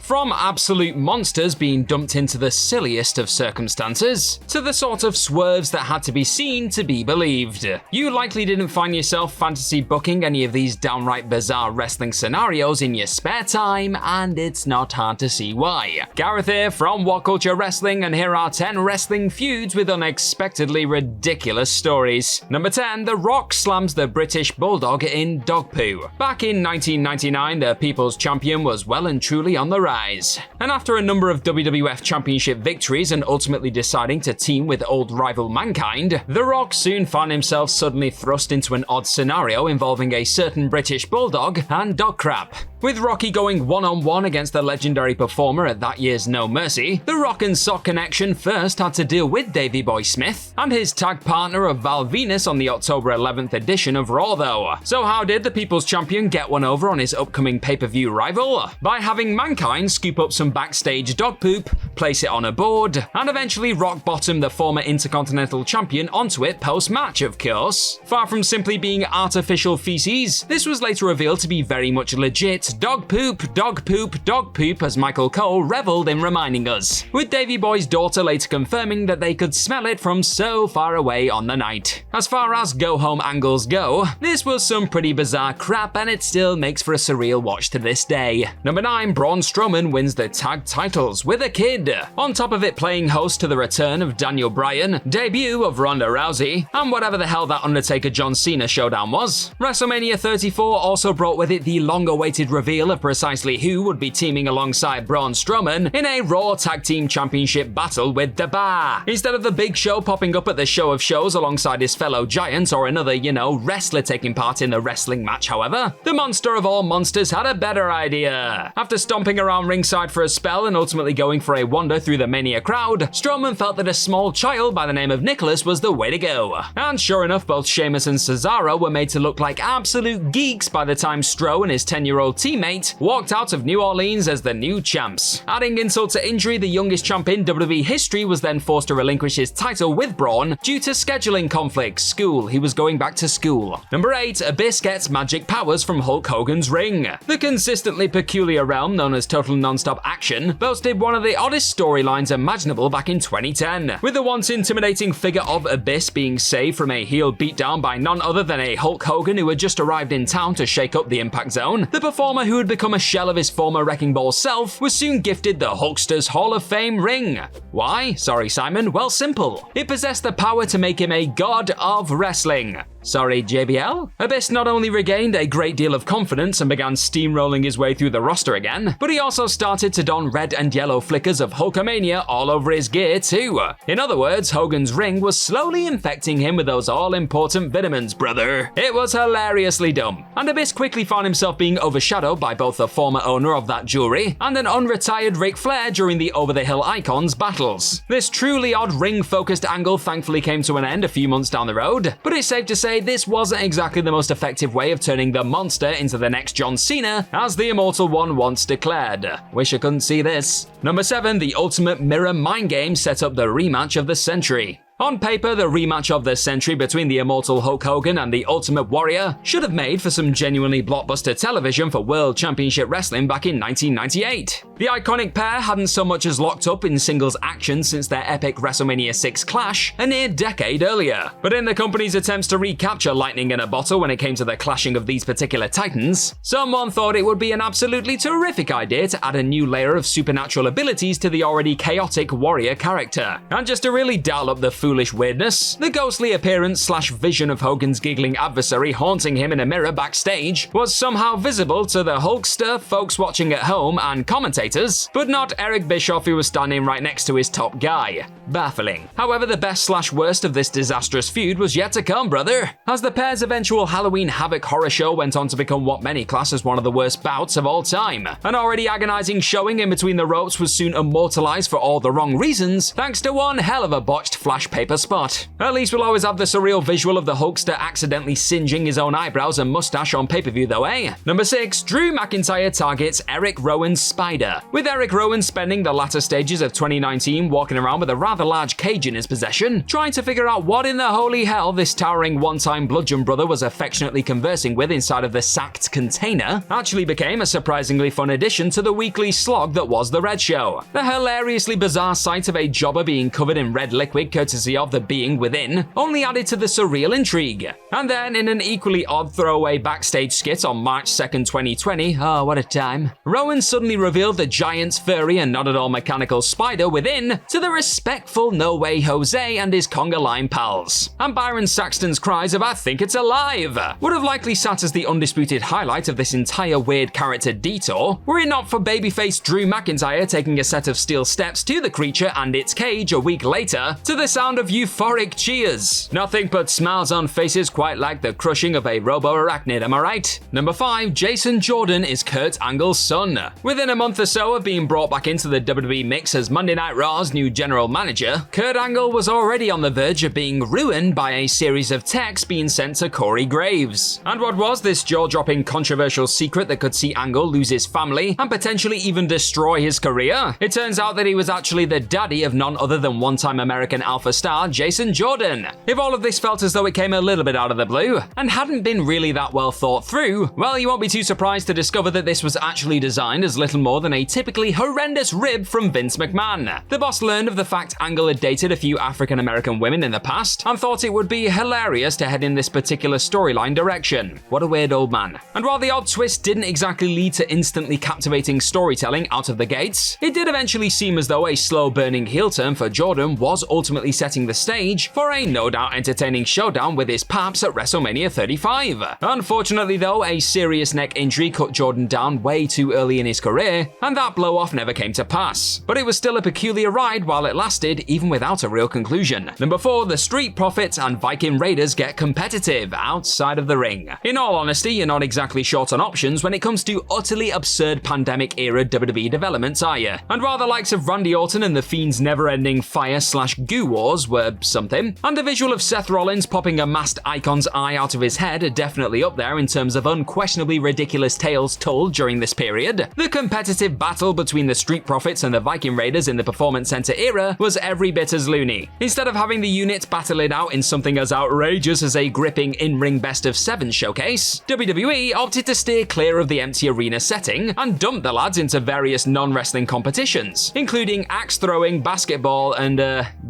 From absolute monsters being dumped into the silliest of circumstances, to the sort of swerves that had to be seen to be believed. You likely didn't find yourself fantasy booking any of these downright bizarre wrestling scenarios in your spare time, and it's not hard to see why. Gareth here from What Culture Wrestling, and here are 10 wrestling feuds with unexpectedly ridiculous stories. Number 10, The Rock slams the British Bulldog in dog poo. Back in 1999, the People's Champion was well and truly on the rise. And after a number of WWF Championship victories and ultimately deciding to team with old rival Mankind, The Rock soon found himself suddenly thrust into an odd scenario involving a certain British Bulldog and dog crap. With Rocky going one-on-one against the legendary performer at that year's No Mercy, the Rock and Sock connection first had to deal with Davey Boy Smith and his tag partner of Val Venus on the October 11th edition of Raw though. So how did the People's Champion get one over on his upcoming pay-per-view rival? By having Mankind scoop up some backstage dog poop, place it on a board, and eventually rock bottom the former Intercontinental Champion onto it post-match, of course. Far from simply being artificial feces, this was later revealed to be very much legit dog poop, as Michael Cole reveled in reminding us, with Davey Boy's daughter later confirming that they could smell it from so far away on the night. As far as go-home angles go, this was some pretty bizarre crap, and it still makes for a surreal watch to this day. Number 9, Braun Strowman wins the tag titles with a kid. On top of it playing host to the return of Daniel Bryan, debut of Ronda Rousey, and whatever the hell that Undertaker John Cena showdown was, WrestleMania 34 also brought with it the long-awaited reveal of precisely who would be teaming alongside Braun Strowman in a Raw Tag Team Championship battle with The Bar. Instead of the Big Show popping up at the Show of Shows alongside his fellow giant or another, wrestler taking part in the wrestling match, however, the monster of all monsters had a better idea. After stomping around ringside for a spell and ultimately going for a wander through the Mania crowd, Strowman felt that a small child by the name of Nicholas was the way to go. And sure enough, both Sheamus and Cesaro were made to look like absolute geeks by the time Stro and his 10-year-old teammate walked out of New Orleans as the new champs. Adding insult to injury, the youngest champ in WWE history was then forced to relinquish his title with Braun due to scheduling conflicts. He was going back to school. Number 8, Abyss gets magic powers from Hulk Hogan's ring. The consistently peculiar realm known as Total Nonstop Action boasted one of the oddest storylines imaginable back in 2010, with the once intimidating figure of Abyss being saved from a heel beatdown by none other than a Hulk Hogan who had just arrived in town to shake up the Impact Zone. The performer, who had become a shell of his former Wrecking Ball self, was soon gifted the Hulkster's Hall of Fame ring. Why? Sorry, Simon. Well, simple. It possessed the power to make him a god of wrestling. Sorry, JBL? Abyss not only regained a great deal of confidence and began steamrolling his way through the roster again, but he also started to don red and yellow flickers of Hulkamania all over his gear too. In other words, Hogan's ring was slowly infecting him with those all-important vitamins, brother. It was hilariously dumb, and Abyss quickly found himself being overshadowed by both the former owner of that jewelry and an unretired Ric Flair during the Over-the-Hill Icons battles. This truly odd ring-focused angle thankfully came to an end a few months down the road, but it's safe to say this wasn't exactly the most effective way of turning the monster into the next John Cena, as the Immortal One once declared. Wish I couldn't see this. Number 7, the Ultimate Mirror Mind Game set up the rematch of the century. On paper, the rematch of the century between the immortal Hulk Hogan and the Ultimate Warrior should have made for some genuinely blockbuster television for World Championship Wrestling back in 1998. The iconic pair hadn't so much as locked up in singles action since their epic WrestleMania 6 clash a near decade earlier. But in the company's attempts to recapture lightning in a bottle when it came to the clashing of these particular titans, someone thought it would be an absolutely terrific idea to add a new layer of supernatural abilities to the already chaotic Warrior character. And just to really dial up the foolish weirdness, the ghostly appearance / vision of Hogan's giggling adversary haunting him in a mirror backstage was somehow visible to the Hulkster, folks watching at home, and commentators, but not Eric Bischoff, who was standing right next to his top guy. Baffling. However, the best / worst of this disastrous feud was yet to come, brother, as the pair's eventual Halloween Havoc horror show went on to become what many class as one of the worst bouts of all time. An already agonizing showing in between the ropes was soon immortalized for all the wrong reasons, thanks to one hell of a botched flash paper spot. At least we'll always have the surreal visual of the Hulkster accidentally singeing his own eyebrows and mustache on pay-per-view though, eh? Number 6, Drew McIntyre targets Eric Rowan's Spider. With Eric Rowan spending the latter stages of 2019 walking around with a rather large cage in his possession, trying to figure out what in the holy hell this towering one-time bludgeon brother was affectionately conversing with inside of the sacked container, actually became a surprisingly fun addition to the weekly slog that was The Red Show. The hilariously bizarre sight of a jobber being covered in red liquid courtesy of the being within only added to the surreal intrigue. And then, in an equally odd throwaway backstage skit on March 2nd, 2020, oh what a time, Rowan suddenly revealed the giant, furry and not at all mechanical spider within to the respectful No Way Jose and his conga line pals. And Byron Saxton's cries of "I think it's alive" would have likely sat as the undisputed highlight of this entire weird character detour, were it not for babyface Drew McIntyre taking a set of steel steps to the creature and its cage a week later to the sound of euphoric cheers. Nothing but smiles on faces quite like the crushing of a robo-arachnid, am I right? Number 5, Jason Jordan is Kurt Angle's son. Within a month or so of being brought back into the WWE mix as Monday Night Raw's new general manager, Kurt Angle was already on the verge of being ruined by a series of texts being sent to Corey Graves. And what was this jaw-dropping controversial secret that could see Angle lose his family and potentially even destroy his career? It turns out that he was actually the daddy of none other than one-time American Alpha star Jason Jordan. If all of this felt as though it came a little bit out of the blue and hadn't been really that well thought through, well, you won't be too surprised to discover that this was actually designed as little more than a typically horrendous rib from Vince McMahon. The boss learned of the fact Angle had dated a few African American women in the past and thought it would be hilarious to head in this particular storyline direction. What a weird old man. And while the odd twist didn't exactly lead to instantly captivating storytelling out of the gates, it did eventually seem as though a slow-burning heel turn for Jordan was ultimately setting the stage for a no doubt entertaining showdown with his paps at WrestleMania 35. Unfortunately though, a serious neck injury cut Jordan down way too early in his career, and that blow-off never came to pass. But it was still a peculiar ride while it lasted, even without a real conclusion. Number 4, the Street Profits and Viking Raiders get competitive outside of the ring. In all honesty, you're not exactly short on options when it comes to utterly absurd pandemic-era WWE developments, are you? And while the likes of Randy Orton and The Fiend's never-ending fire/goo wars were something, and the visual of Seth Rollins popping a masked icon's eye out of his head are definitely up there in terms of unquestionably ridiculous tales told during this period, the competitive battle between the Street Profits and the Viking Raiders in the Performance Center era was every bit as loony. Instead of having the units battle it out in something as outrageous as a gripping in-ring best-of-7 showcase, WWE opted to steer clear of the empty arena setting and dumped the lads into various non-wrestling competitions, including axe throwing, basketball, and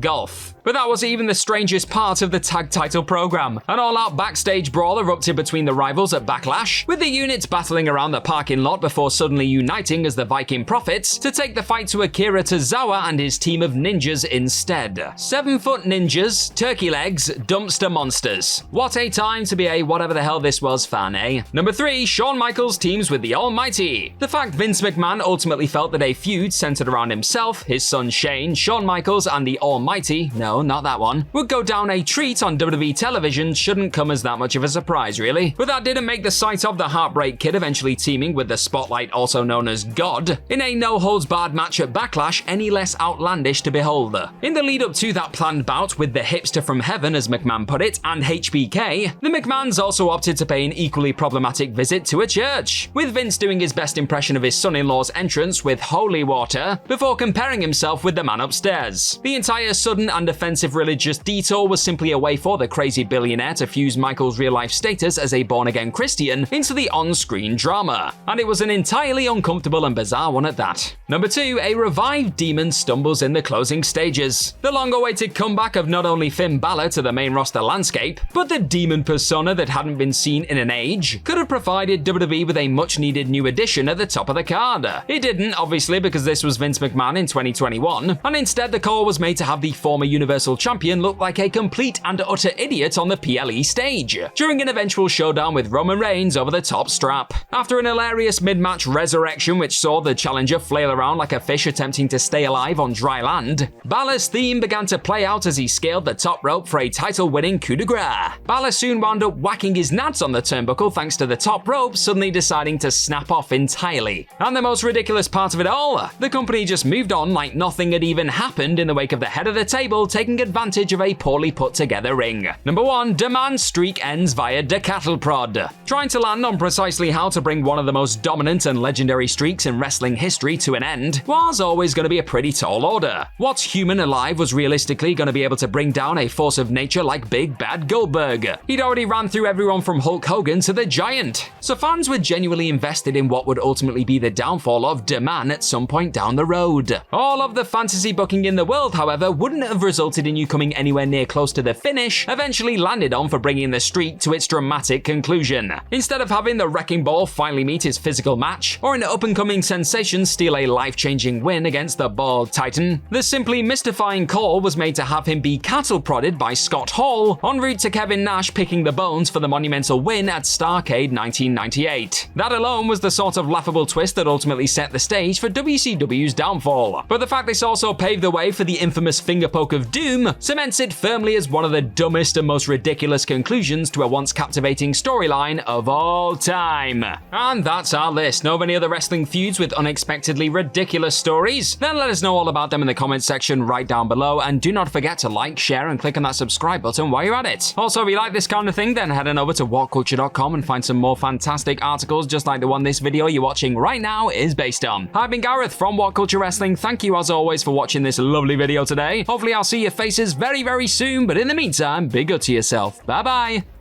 golf. But that wasn't even the strangest part of the tag title program. An all-out backstage brawl erupted between the rivals at Backlash, with the units battling around the parking lot before suddenly uniting as the Viking Profits to take the fight to Akira Tozawa and his team of ninjas instead. 7-foot ninjas, turkey legs, dumpster monsters. What a time to be a whatever the hell this was fan, eh? Number 3, Shawn Michaels teams with the Almighty. The fact Vince McMahon ultimately felt that a feud centered around himself, his son Shane, Shawn Michaels, and the Almighty, no, not that one, would go down a treat on WWE television shouldn't come as that much of a surprise, really. But that didn't make the sight of the Heartbreak Kid eventually teaming with the Spotlight, also known as God, in a no-holds-barred match at Backlash any less outlandish to behold. In the lead-up to that planned bout with the hipster from heaven, as McMahon put it, and HBK, the McMahons also opted to pay an equally problematic visit to a church, with Vince doing his best impression of his son-in-law's entrance with holy water before comparing himself with the man upstairs. The entire sudden and offensive religious detour was simply a way for the crazy billionaire to fuse Michael's real-life status as a born-again Christian into the on-screen drama, and it was an entirely uncomfortable and bizarre one at that. Number 2, a revived demon stumbles in the closing stages. The long-awaited comeback of not only Finn Balor to the main roster landscape, but the demon persona that hadn't been seen in an age could have provided WWE with a much-needed new addition at the top of the card. It didn't, obviously, because this was Vince McMahon in 2021, and instead the call was made to have the former Universal Champion look like a complete and utter idiot on the PLE stage, during an eventual showdown with Roman Reigns over the top strap. After an hilarious mid-match resurrection which saw the challenger flail around like a fish attempting to stay alive on dry land, Balor's theme began to play out as he scaled the top rope for a title-winning coup de grace. Balor soon wound up whacking his nads on the turnbuckle thanks to the top rope suddenly deciding to snap off entirely. And the most ridiculous part of it all, the company just moved on like nothing had even happened in the wake of the head of the table taking advantage of a poorly put together ring. Number 1, Demand's streak ends via decathlon prod. Trying to land on precisely how to bring one of the most dominant and legendary streaks in wrestling history to an end was always going to be a pretty tall order. What human alive was realistically going to be able to bring down a force of nature like Big Bad Goldberg? He'd already ran through everyone from Hulk Hogan to the Giant. So fans were genuinely invested in what would ultimately be the downfall of Demand at some point down the road. All of the fantasy booking in the world, however, wouldn't have resulted in you coming anywhere near close to the finish eventually landed on for bringing the streak to its dramatic conclusion. Instead of having the Wrecking Ball finally meet his physical match, or an up-and-coming sensation steal a life-changing win against the Bald Titan, the simply mystifying call was made to have him be cattle-prodded by Scott Hall en route to Kevin Nash picking the bones for the monumental win at Starrcade 1998. That alone was the sort of laughable twist that ultimately set the stage for WCW's downfall. But the fact this also paved the way for the infamous finger poke of doom cements it firmly as one of the dumbest and most ridiculous conclusions to a once captivating storyline of all time. And that's our list. Know of any other wrestling feuds with unexpectedly ridiculous stories? Then let us know all about them in the comments section right down below, and do not forget to like, share, and click on that subscribe button while you're at it. Also, if you like this kind of thing, then head on over to whatculture.com and find some more fantastic articles just like the one this video you're watching right now is based on. I've been Gareth from What Culture Wrestling. Thank you as always for watching this lovely video today. Hopefully I'll see your faces very, very soon, but in the meantime, be good to yourself. Bye bye.